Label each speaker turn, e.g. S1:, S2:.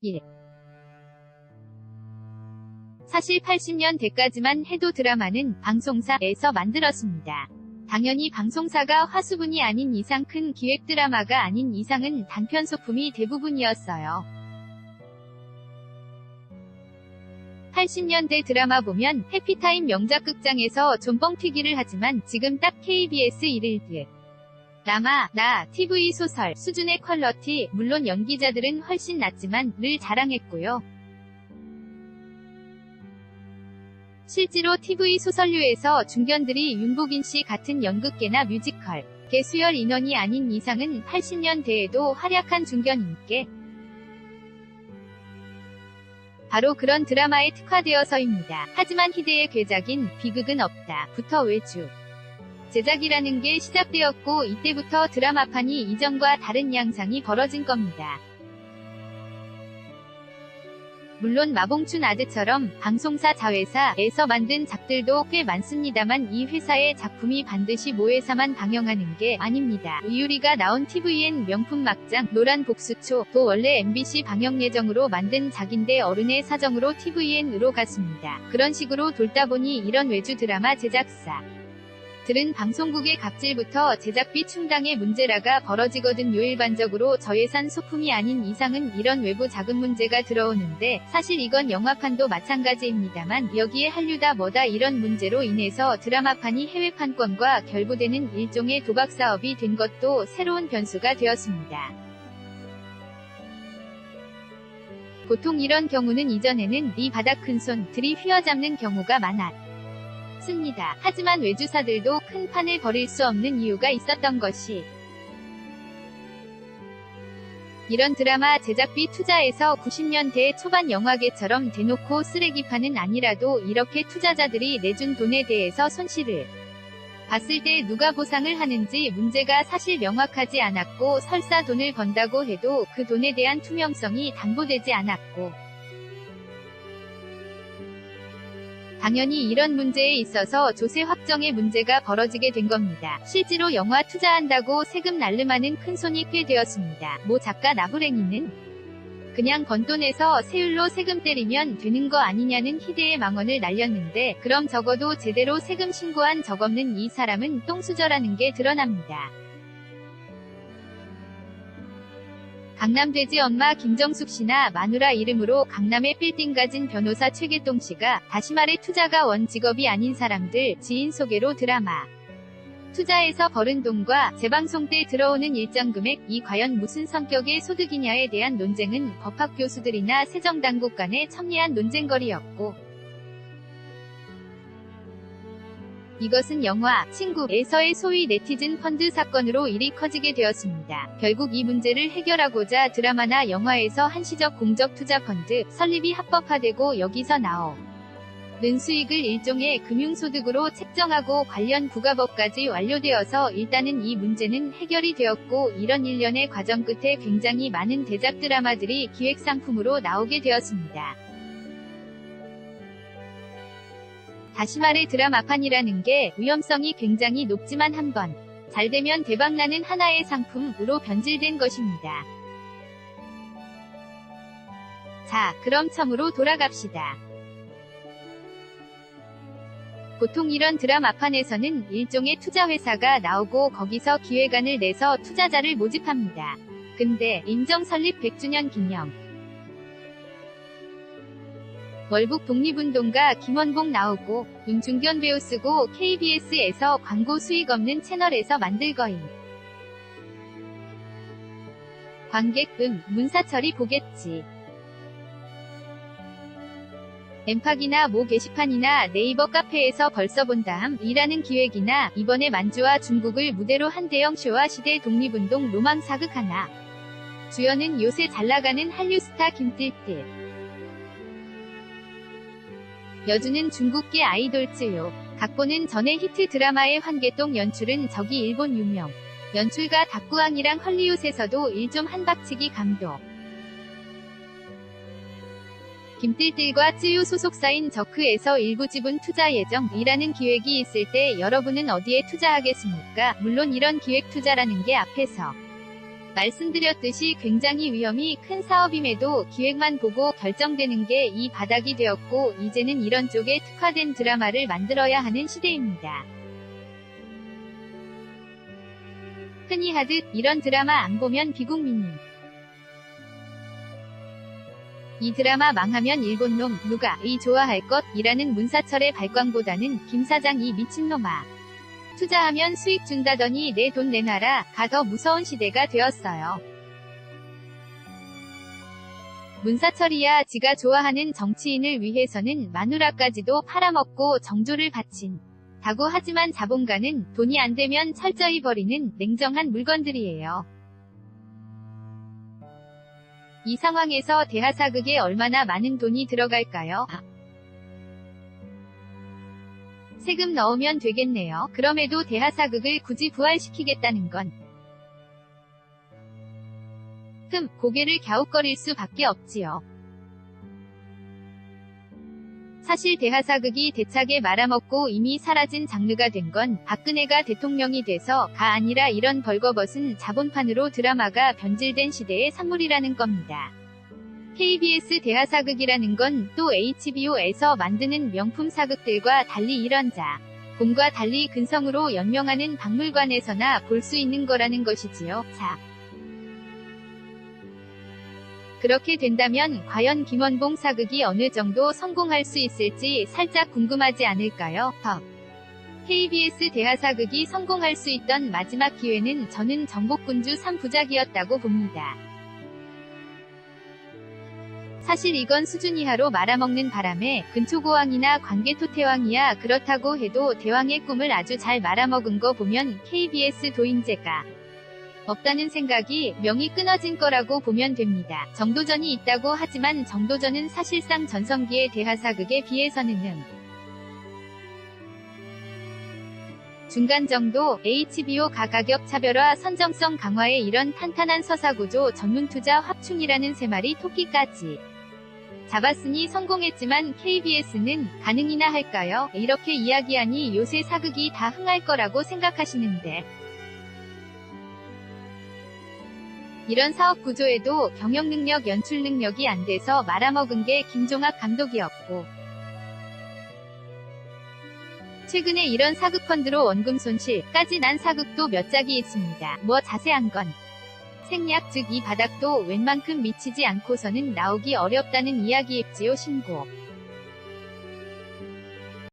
S1: 1. 사실 80년대까지만 해도 드라마는 방송사에서 만들었습니다. 당연히 방송사가 화수분이 아닌 이상 큰 기획 드라마가 아닌 이상은 단편 소품이 대부분이었어요. 80년대 드라마 보면 해피타임 명작 극장에서 좀 뻥튀기를 하지만 지금 딱 KBS 1일 드라마, TV 소설 수준의 퀄러티, 물론 연기자들은 훨씬 낫지만 를 자랑했고요. 실제로 TV 소설류에서 중견들이 윤복인 씨 같은 연극계나 뮤지컬, 계 수혈 인원이 아닌 이상은 80년대에도 활약한 중견인께 바로 그런 드라마에 특화되어서입니다. 하지만 희대의 괴작인 비극은 없다 부터 외주 제작이라는 게 시작되었고 이때부터 드라마판이 이전과 다른 양상이 벌어진 겁니다. 물론 마봉춘 아드처럼 방송사 자회사에서 만든 작들도 꽤 많습니다만 이 회사의 작품이 반드시 모회사만 방영하는 게 아닙니다. 의유리가 나온 tvN 명품 막장, 노란 복수초도 원래 MBC 방영 예정으로 만든 작인데 어른의 사정으로 tvN으로 갔습니다. 그런 식으로 돌다 보니 이런 외주 드라마 제작사 들은 방송국의 갑질부터 제작비 충당의 문제라가 벌어지거든요. 일반적으로 저예산 소품이 아닌 이상은 이런 외부 자금 문제가 들어오는데 사실 이건 영화판도 마찬가지입니다만 여기에 한류다 뭐다 이런 문제로 인해서 드라마판이 해외판권과 결부되는 일종의 도박사업이 된 것도 새로운 변수가 되었습니다. 보통 이런 경우는 이전에는 이 바닥 큰손들이 휘어잡는 경우가 많았습니다. 하지만 외주사들도 큰 판을 벌일 수 없는 이유가 있었던 것이 이런 드라마 제작비 투자에서 90년대 초반 영화계처럼 대놓고 쓰레기판은 아니라도 이렇게 투자자들이 내준 돈에 대해서 손실을 봤을 때 누가 보상을 하는지 문제가 사실 명확하지 않았고 설사 돈을 번다고 해도 그 돈에 대한 투명성이 담보되지 않았고 당연히 이런 문제에 있어서 조세 확정의 문제가 벌어지게 된 겁니다. 실제로 영화 투자한다고 세금 날름하는 큰손이 꽤 되었습니다. 모 작가 나부랭이는 그냥 번 돈에서 세율로 세금 때리면 되는 거 아니냐는 희대의 망언을 날렸는데 그럼 적어도 제대로 세금 신고한 적 없는 이 사람은 똥수저라는 게 드러납니다. 강남돼지 엄마 김정숙 씨나 마누라 이름으로 강남에 빌딩 가진 변호사 최계동 씨가 다시 말해 투자가 원 직업이 아닌 사람들 지인 소개로 드라마 투자에서 벌은 돈과 재방송 때 들어오는 일정 금액이 과연 무슨 성격의 소득이냐에 대한 논쟁은 법학 교수들이나 세정당국 간의 첨예한 논쟁거리였고 이것은 영화 친구에서의 소위 네티즌 펀드 사건으로 일이 커지게 되었습니다. 결국 이 문제를 해결하고자 드라마나 영화에서 한시적 공적 투자 펀드 설립이 합법화되고 여기서 나오는 수익을 일종의 금융소득으로 책정하고 관련 부가법까지 완료되어서 일단은 이 문제는 해결이 되었고 이런 일련의 과정 끝에 굉장히 많은 대작 드라마들이 기획상품으로 나오게 되었습니다. 다시 말해 드라마판이라는 게 위험성이 굉장히 높지만 한번 잘되면 대박나는 하나의 상품으로 변질된 것입니다. 자, 그럼 처음으로 돌아갑시다. 보통 이런 드라마판에서는 일종의 투자회사가 나오고 거기서 기획안을 내서 투자자를 모집합니다. 근데 인정 설립 100주년 기념 월북 독립운동가 김원봉 나오고 중견 배우 쓰고 KBS에서 광고 수익 없는 채널에서 만들거임. 관객 문사철이 보겠지. 엠팍이나 모 게시판이나 네이버 카페에서 벌써 본다함 이라는 기획이나 이번에 만주와 중국을 무대로 한 대형 쇼와 시대 독립운동 로망 사극 하나. 주연은 요새 잘나가는 한류 스타 김뜰뜰. 여주는 중국계 아이돌즈요. 각본은 전에 히트 드라마의 환개똥 연출은 저기 일본 유명 연출가 다꾸앙이랑 헐리우드에서도 일 좀 한 박치기 감독. 김뜰뜰과 쯔유 소속사인 저크에서 일부 지분 투자 예정이라는 기획이 있을 때 여러분은 어디에 투자하겠습니까? 물론 이런 기획 투자라는 게 앞에서 말씀드렸듯이 굉장히 위험이 큰 사업임에도 기획만 보고 결정되는 게 이 바닥이 되었고 이제는 이런 쪽에 특화된 드라마를 만들어야 하는 시대입니다. 흔히 하듯 이런 드라마 안 보면 비국민님. 이 드라마 망하면 일본놈 누가 이 좋아할 것 이라는 문사철의 발광보다는 김 사장 이 미친놈아. 투자하면 수익 준다더니 내 돈 내놔라 가 더 무서운 시대가 되었어요. 문사철이야 지가 좋아하는 정치인을 위해서는 마누라까지도 팔아먹고 정조를 바친 다고 하지만 자본가는 돈이 안 되면 철저히 버리는 냉정한 물건들이에요. 이 상황에서 대하사극에 얼마나 많은 돈이 들어갈까요? 세금 넣으면 되겠네요. 그럼에도 대하사극을 굳이 부활시키겠다는 건 고개를 갸웃거릴 수밖에 없지요. 사실 대하사극이 대차게 말아먹고 이미 사라진 장르가 된 건 박근혜가 대통령이 돼서가 아니라 이런 벌거벗은 자본판으로 드라마가 변질된 시대의 산물이라는 겁니다. KBS 대하사극이라는 건 또 HBO에서 만드는 명품 사극들과 달리 이런 봄과 달리 근성으로 연명하는 박물관에서나 볼 수 있는 거라는 것이지요. 그렇게 된다면 과연 김원봉 사극이 어느 정도 성공할 수 있을지 살짝 궁금하지 않을까요? KBS 대하사극이 성공할 수 있던 마지막 기회는 저는 정복군주 3부작이었다고 봅니다. 사실 이건 수준 이하로 말아먹는 바람에 근초고왕이나 관계토태왕이야 그렇다고 해도 대왕의 꿈을 아주 잘 말아먹은 거 보면 KBS 도인재가 없다는 생각이 명이 끊어진 거라고 보면 됩니다. 정도전이 있다고 하지만 정도전은 사실상 전성기의 대하사극에 비해서는 중간 정도. HBO가 가격 차별화 선정성 강화에 이런 탄탄한 서사구조 전문투자 확충이라는 세 마리 토끼까지 잡았으니 성공했지만 KBS는 가능이나 할까요? 이렇게 이야기하니 요새 사극이 다 흥할 거라고 생각하시는데 이런 사업 구조에도 경영 능력, 연출 능력이 안 돼서 말아먹은 게 김종학 감독이었고 최근에 이런 사극 펀드로 원금 손실까지 난 사극도 몇 작이 있습니다. 뭐 자세한 건 생략 즉 이 바닥도 웬만큼 미치지 않고서는 나오기 어렵다는 이야기입지요. 신고